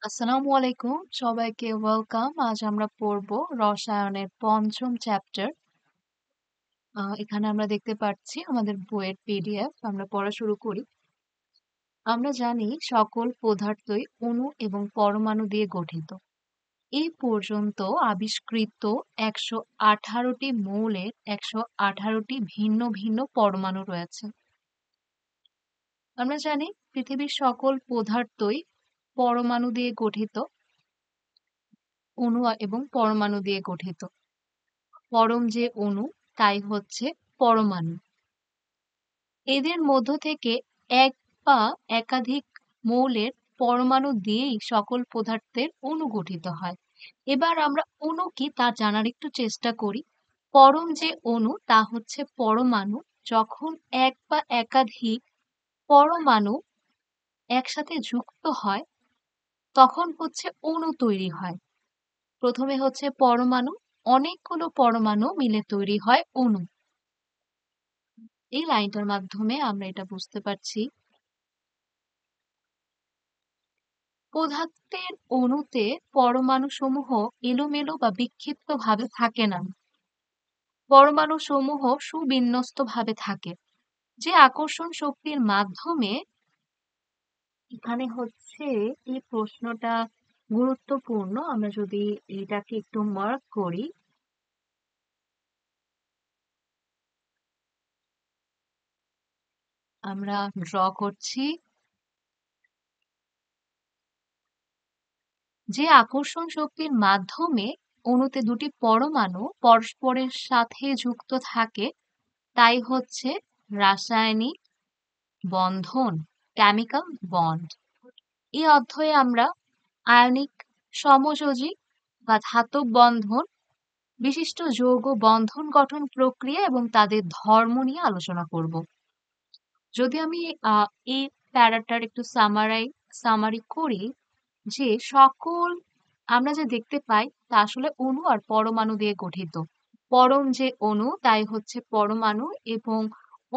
আসসালামু আলাইকুম, সবাইকে ওয়েলকাম। আজ আমরা পড়ব রসায়নের পঞ্চম চ্যাপ্টার। এখানে আমরা দেখতে পাচ্ছি আমাদের বইয়ের পিডিএফ। আমরা পড়া শুরু করি। আমরা জানি সকল পদার্থই অণু এবং পরমাণু দিয়ে গঠিত। এই পর্যন্ত আবিষ্কৃত ১১৮টি মৌলের ১18টি ভিন্ন ভিন্ন পরমাণু রয়েছে। আমরা জানি পৃথিবীর সকল পদার্থই পরমাণু দিয়ে গঠিত, অণু এবং পরমাণু দিয়ে গঠিত। পরম যে অণু তাই হচ্ছে পরমাণু। এদের মধ্য থেকে এক বা একাধিক মৌলের পরমাণু দিয়েই সকল পদার্থের অণু গঠিত হয়। এবার আমরা অণু কি তা জানার একটু চেষ্টা করি। পরম যে অণু তা হচ্ছে পরমাণু। যখন এক বা একাধিক পরমাণু একসাথে যুক্ত হয় তখন হচ্ছে অণু তৈরি হয়। প্রথমে হচ্ছে পরমাণু, অনেকগুলো পরমাণু মিলে তৈরি হয় অণু। এই লাইনটার মাধ্যমে আমরা এটা বুঝতে পারছি। পদার্থের অণুতে পরমাণু সমূহ এলোমেলো বা বিক্ষিপ্ত ভাবে থাকে না। পরমাণু সমূহ সুবিন্যস্ত ভাবে থাকে। যে আকর্ষণ শক্তির মাধ্যমে এখানে হচ্ছে এই প্রশ্নটা গুরুত্বপূর্ণ। আমরা যদি এটাকে একটু মার্ক করি, আমরা ড্র করছি। যে আকর্ষণ শক্তির মাধ্যমে অণুতে দুটি পরমাণু পরস্পরের সাথে যুক্ত থাকে তাই হচ্ছে রাসায়নিক বন্ধন, কেমিক্যাল বন্ড। এই অধ্যায়ে আমরা আয়নিক সমযোজী বা ধাতব বন্ধন, বিশিষ্ট যৌগ বন্ধন গঠন প্রক্রিয়া এবং তাদের ধর্ম নিয়ে আলোচনা করব। যদি আমি এই প্যারাটার একটু সামারি করি, যে সকল আমরা যে দেখতে পাই তা আসলে অণু আর পরমাণু দিয়ে গঠিত। পরম যে অণু তাই হচ্ছে পরমাণু এবং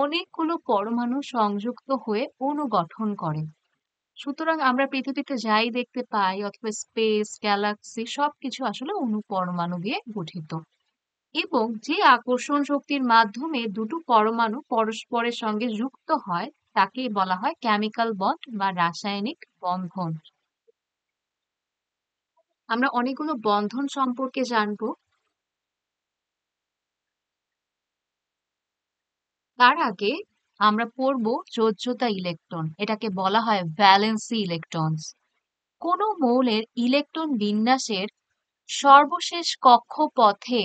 অনেকগুলো পরমাণু সংযুক্ত হয়ে অণু গঠন করে। সুতরাং আমরা পৃথিবীতে যাই দেখতে পাই অথবা স্পেস, গ্যালাক্সি সবকিছু আসলে অণু পরমাণু দিয়ে গঠিত। এবং যে আকর্ষণ শক্তির মাধ্যমে দুটো পরমাণু পরস্পরের সঙ্গে যুক্ত হয় তাকে বলা হয় কেমিক্যাল বন্ড বা রাসায়নিক বন্ধন। আমরা অনেকগুলো বন্ধন সম্পর্কে জানবো। তার আগে আমরা পড়ব যোজ্যতা ইলেকট্রন। এটাকে বলা হয় ভ্যালেন্সি ইলেকট্রনস। কোনো মৌলের ইলেকট্রন বিন্যাসের সর্বশেষ কক্ষপথে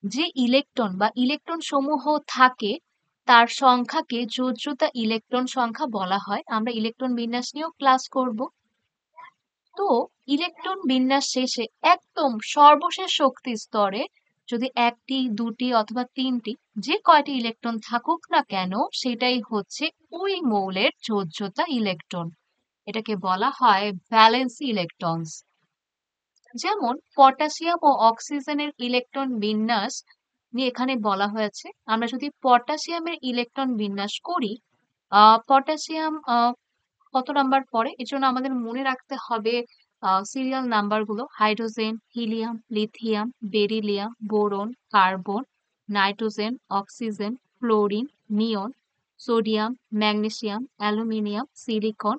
যে ইলেকট্রন বা ইলেকট্রন সমূহ থাকে তার সংখ্যাকে যোজ্যতা ইলেকট্রন সংখ্যা বলা হয়। আমরা ইলেকট্রন বিন্যাস নিয়েও ক্লাস করব। তো ইলেকট্রন বিন্যাস শেষে একদম সর্বশেষ শক্তি স্তরে যদি একটি, দুটি অথবা তিনটি যে কয়টি ইলেকট্রন থাকুক না কেন সেটাই হচ্ছে ওই মৌলের যোজ্যতা ইলেকট্রন। এটাকে বলা হয় ভ্যালেন্সি ইলেকট্রনস। যেমন পটাশিয়াম ও অক্সিজেনের ইলেকট্রন বিন্যাস নিয়ে এখানে বলা হয়েছে। আমরা যদি পটাশিয়ামের ইলেকট্রন বিন্যাস করি, পটাশিয়াম কত নাম্বার পরে এর জন্য আমাদের মনে রাখতে হবে সিরিয়াল নাম্বারগুলো: hydrogen, helium, lithium, beryllium, boron, carbon, nitrogen, oxygen, fluorine, neon, sodium, magnesium, aluminium, silicon,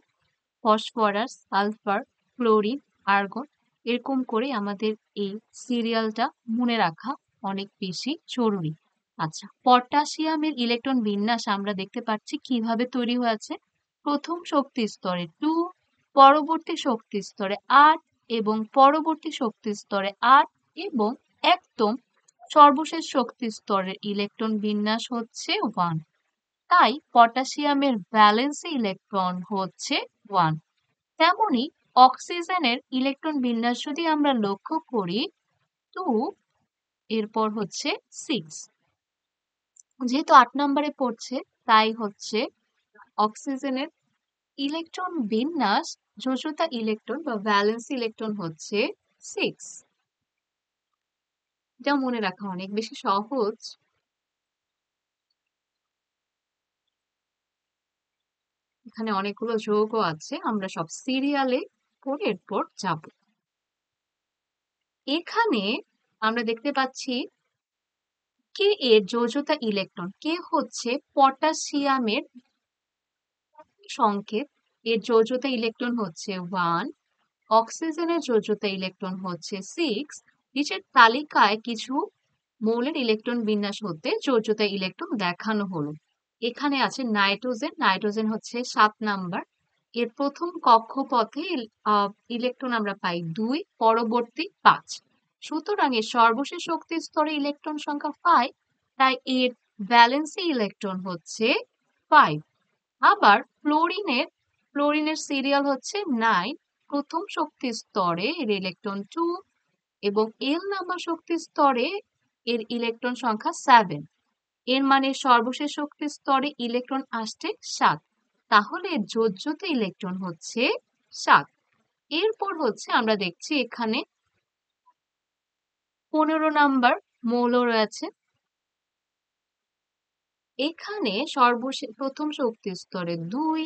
phosphorus, sulphur, chlorine, argon. এরকম করে আমাদের এই সিরিয়ালটা মনে রাখা অনেক বেশি জরুরি। আচ্ছা, পটাশিয়ামের ইলেকট্রন বিন্যাস আমরা দেখতে পাচ্ছি কিভাবে তৈরি হয়েছে। প্রথম শক্তি স্তরে 2, পরবর্তী শক্তি স্তরে 8 এবং পরবর্তী শক্তি স্তরে 8 এবং একদম সর্বশেষ শক্তি স্তরের ইলেকট্রন বিন্যাস হচ্ছে 1। তাই পটাশিয়ামের ভ্যালেন্সি ইলেকট্রন হচ্ছে 1। তেমনি অক্সিজেনের ইলেকট্রন বিন্যাস যদি আমরা লক্ষ্য করি 2, এরপর হচ্ছে 6। যেহেতু 8 নম্বরে পড়ছে তাই হচ্ছে অক্সিজেনের ইলেকট্রন বিন্যাস, যোজ্যতা ইলেকট্রন বা ভ্যালেন্সি ইলেকট্রন হচ্ছে 6। এটা মনে রাখা অনেক বেশি সহজ। এখানে অনেকগুলো যৌগ আছে, আমরা সব সিরিয়ালে পরে এরপর যাব। এখানে আমরা দেখতে পাচ্ছি কে এর যোজ্যতা ইলেকট্রন, কে হচ্ছে পটাশিয়ামের সংকেত, এর যোজ্যতা ইলেকট্রন হচ্ছে 1, অক্সিজেনের যোজ্যতা ইলেকট্রন হচ্ছে 6। নিচের তালিকায় কিছু মৌলের ইলেকট্রন বিন্যাস হতে যোজ্যতা ইলেকট্রন দেখানো হলো। এখানে আছে নাইট্রোজেন, নাইট্রোজেন হচ্ছে 7 নাম্বার। এর প্রথম কক্ষপথে ইলেকট্রন আমরা পাই 2, পরবর্তী 5। সুতরাং এর সর্বশেষ শক্তি স্তরে ইলেকট্রন সংখ্যা 5, তাই এর ভ্যালেন্সি ইলেকট্রন হচ্ছে 5। আবার ফ্লোরিনের সিরিয়াল হচ্ছে 9, প্রথম শক্তি স্তরে এর ইলেকট্রন 2 এবং এল নাম্বার শক্তি স্তরে এর ইলেকট্রন সংখ্যা 7। এর মানে সর্বশেষ শক্তি স্তরে ইলেকট্রন আসছে 7, তাহলে এর যোজ্যতা ইলেকট্রন হচ্ছে 7। এরপর হচ্ছে আমরা দেখছি এখানে 15 নাম্বার মৌল রয়েছে। এখানে প্রথম শক্তি স্তরে 2,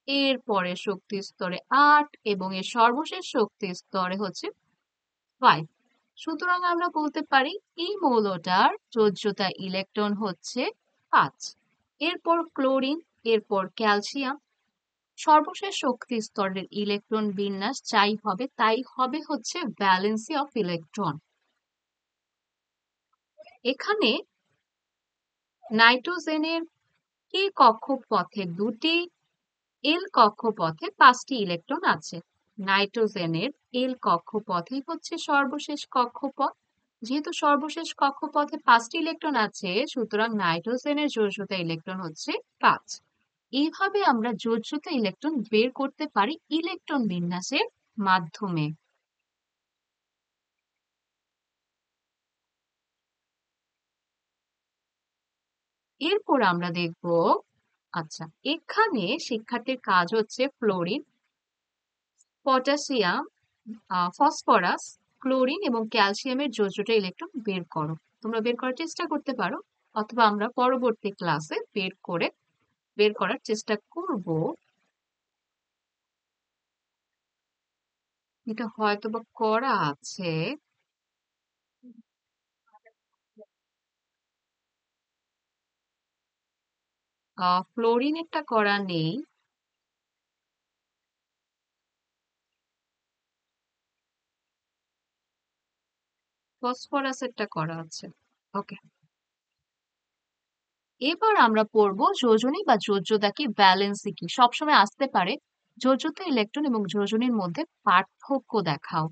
এর পরের শক্তি স্তরে 8 এবং এর সর্বশেষ শক্তি স্তরে হচ্ছে 5। সুতরাং আমরা বলতে পারি এই মৌলটার যোজ্যতা ইলেকট্রন হচ্ছে 5। এরপর ক্লোরিন, এরপর ক্যালসিয়াম। সর্বশেষ শক্তি স্তরের ইলেকট্রন বিন্যাস যাই হবে তাই হবে হচ্ছে ভ্যালেন্সি অফ ইলেকট্রন। এখানে নাইট্রোজেনের কে কক্ষপথে 2টি, এল কক্ষপথে 5টি ইলেকট্রন আছে। নাইট্রোজেনের এল কক্ষপথই হচ্ছে সর্বশেষ কক্ষপথ। যেহেতু সর্বশেষ কক্ষপথে 5টি ইলেকট্রন আছে, সুতরাং নাইট্রোজেনের যোজ্যতা ইলেকট্রন হচ্ছে 5। এইভাবে আমরা যোজ্যতা ইলেকট্রন বের করতে পারি ইলেকট্রন বিন্যাসের মাধ্যমে। এরপর আমরা দেখব, আচ্ছা এখানে শিক্ষার্থীর কাজ হচ্ছে ফ্লোরিন, পটাশিয়াম, ফসফরাস, ক্লোরিন এবং ক্যালসিয়ামের যোজ্যতা ইলেকট্রন বের করো। তোমরা বের করার চেষ্টা করতে পারো, অথবা আমরা পরবর্তী ক্লাসে বের করার চেষ্টা করব। এটা হয়তো বা করা আছে। ফ্লোরিনেরটা করা নেই। ফসফরাসেরটা করা আছে। ওকে, এবার আমরা পড়বো যোজনী বা যোজ্যতা কি, ভ্যালেন্সি কি। সবসময় আসতে পারে যোজ্যতা ইলেকট্রন এবং যোজনীর মধ্যে পার্থক্য দেখাও।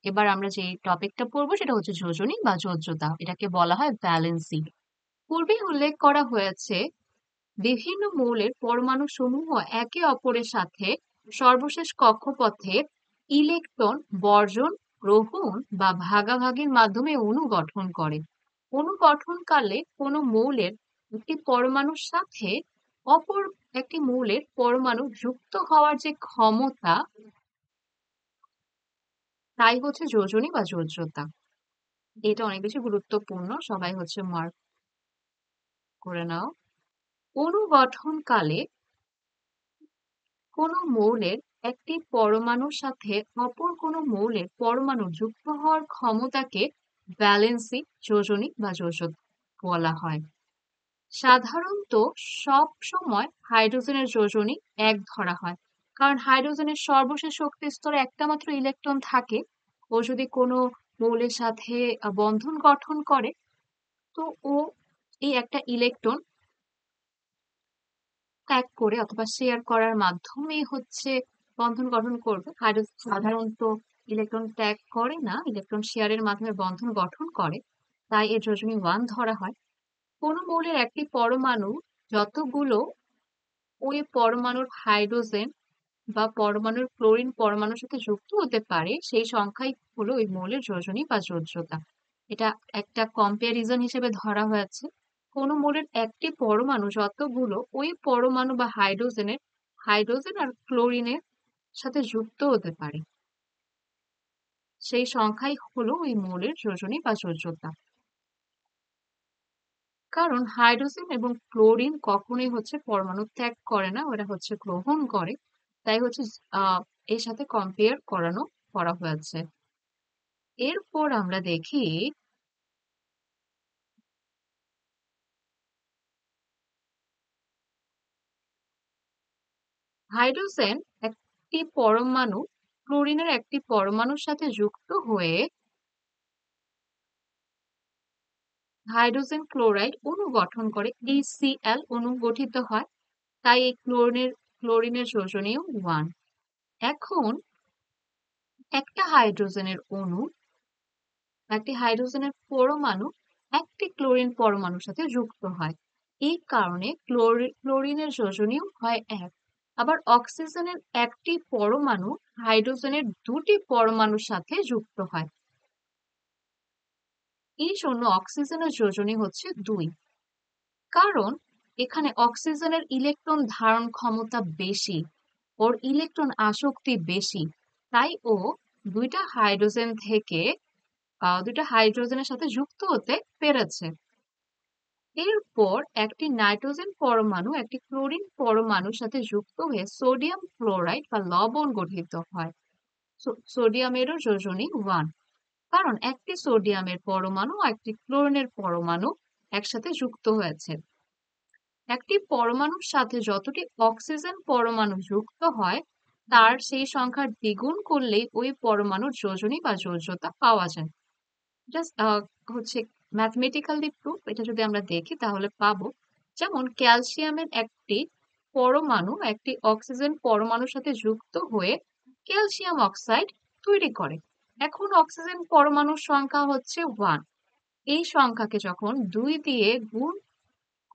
এবার আমরা যে টপিকটা পড়বো সেটা হচ্ছে যোজনী বা যোজ্যতা, এটাকে বলা হয় ভ্যালেন্সি। পূর্বেই উল্লেখ করা হয়েছে বিভিন্ন মৌলের পরমাণু সমূহ একে অপরের সাথে সর্বশেষ কক্ষপথে ইলেকট্রন বর্জন, গ্রহণ বা ভাগাভাগির মাধ্যমে অণু গঠন করে। অণু গঠনকালে কোনো মৌলের একটি পরমাণুর সাথে অপর একটি মৌলের পরমাণু যুক্ত হওয়ার যে ক্ষমতা, তাই হচ্ছে যোজনী বা যোজ্যতা। এটা অনেক বেশি গুরুত্বপূর্ণ, সবাই হচ্ছে মার্ক করে নাও। অণু গঠনকালে কোনো মৌলের একটি পরমাণুর সাথে অপর কোনো মৌলের পরমাণু যুক্ত হওয়ার ক্ষমতাকে ভ্যালেন্সি, যোজনী বা যোজক বলা হয়। সাধারণত সব সময় হাইড্রোজেনের যোজনী 1 ধরা হয়, কারণ হাইড্রোজেনের সর্বশেষ শক্তি স্তরে একটা মাত্র ইলেকট্রন থাকে। ও যদি কোনো মৌলের সাথে বন্ধন গঠন করে, তো ও এই একটা ইলেকট্রন ত্যাগ করে অথবা শেয়ার করার মাধ্যমে হচ্ছে বন্ধন গঠন করবে। হাইড্রোজেন সাধারণত ইলেকট্রন ত্যাগ করে না, ইলেকট্রন শেয়ারের মাধ্যমে বন্ধন গঠন করে, তাই এর যোজনী 1 ধরা হয়। কোন মৌলের একটি পরমাণু যতগুলো ওই পরমাণুর হাইড্রোজেন বা পরমাণুর ক্লোরিন পরমাণুর সাথে যুক্ত হতে পারে, সেই সংখ্যাই হলো ওই মৌলের যোজনী বা যোজ্যতা। এটা একটা কম্প্যারিজন হিসেবে ধরা হয়েছে। কোনো মৌলের একটি পরমাণু যতগুলো ওই পরমাণু বা হাইড্রোজেন আর ক্লোরিনের সাথে যুক্ত হতে পারে, সেই সংখ্যাই হলো ওই মৌলের যোজনী বা যোজ্যতা। কারণ হাইড্রোজেন এবং ক্লোরিন কখনোই হচ্ছে পরমাণু ত্যাগ করে না, ওরা হচ্ছে গ্রহণ করে। তাই হচ্ছে এর সাথে কম্পেয়ার করা হয়েছে। এরপর আমরা দেখি হাইড্রোজেন একটি পরমাণু ক্লোরিনের একটি পরমাণুর সাথে যুক্ত হয়ে হাইড্রোজেন ক্লোরাইড অণু গঠন করে, HCl অণু গঠিত হয়। তাই এই ক্লোরিনের যোজনীয় 1। এখন একটি হাইড্রোজেনের পরমাণু একটি ক্লোরিন পরমাণুর সাথে যুক্ত হয়। এই কারণে ক্লোরিনের যোজনীয় হয় 1। আবার অক্সিজেনের একটি পরমাণু হাইড্রোজেনের দুটি পরমাণুর সাথে যুক্ত হয়। এই জন্য অক্সিজেনের যোজনী হচ্ছে 2। কারণ এখানে অক্সিজেনের ইলেকট্রন ধারণ ক্ষমতা বেশি, ওর ইলেকট্রন আসক্তি বেশি, তাই ও দুইটা হাইড্রোজেনের সাথে যুক্ত হতে পেরেছে। এরপর একটি নাইট্রোজেন পরমাণু একটি ক্লোরিন পরমাণুর সাথে যুক্ত হয়ে সোডিয়াম ক্লোরাইড বা লবণ গঠিত হয়। সোডিয়ামেরও যোজনী 1। কারণ একটি সোডিয়ামের পরমাণু ও একটি ক্লোরিনের পরমাণু একসাথে যুক্ত হয়েছে। একটি পরমাণুর সাথে যতটি অক্সিজেন পরমাণু যুক্ত হয় তার সেই সংখ্যার দ্বিগুণ করলেই ওই পরমাণুর যোজনী বা যোজ্যতা পাওয়া যায়। জাস্ট হচ্ছে ম্যাথমেটিক্যালি প্রুফ, এটা যদি আমরা দেখি তাহলে পাবো। যেমন ক্যালসিয়ামের একটি পরমাণু একটি অক্সিজেন পরমাণুর সাথে যুক্ত হয়ে ক্যালসিয়াম অক্সাইড তৈরি করে। এখন অক্সিজেন পরমাণুর সংখ্যা হচ্ছে 1। এই সংখ্যাকে যখন 2 দিয়ে গুণ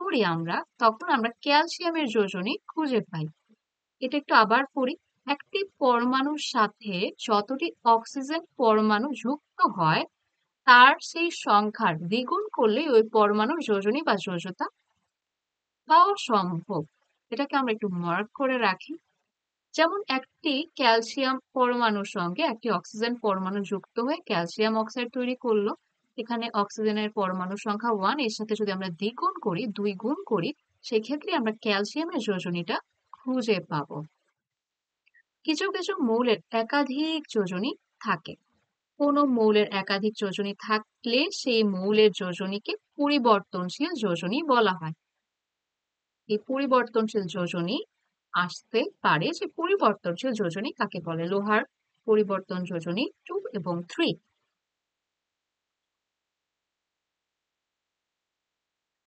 করি আমরা, তখন আমরা ক্যালসিয়ামের যোজনী খুঁজে পাই। এটা একটু আবার পড়ি। একটি পরমাণুর সাথে যতটি অক্সিজেন পরমাণু যুক্ত হয় তার সেই সংখ্যার দ্বিগুণ করলে ওই পরমাণুর যোজনী বা যোজ্যতা পাওয়া সম্ভব। এটাকে আমরা একটু মার্ক করে রাখি। যেমন একটি ক্যালসিয়াম পরমাণুর সঙ্গে একটি অক্সিজেন পরমাণু যুক্ত হয়ে ক্যালসিয়াম অক্সাইড তৈরি করলো। এখানে অক্সিজেনের পরমাণু সংখ্যা 1, এর সাথে যদি আমরা দ্বিগুণ করি, 2 গুণ করি, সেক্ষেত্রে আমরা ক্যালসিয়ামের যোজনীটা খুঁজে পাবো। কিছু কিছু মৌলের একাধিক যোজনী থাকে। কোনো মৌলের একাধিক যোজনী থাকলে সেই মৌলের যোজনীকে পরিবর্তনশীল যোজনী বলা হয়। এই পরিবর্তনশীল যোজনী আসতে পারে, যে পরিবর্তনশীল যোজনী কাকে বলে? লোহার পরিবর্তন যোজনী 2 এবং 3।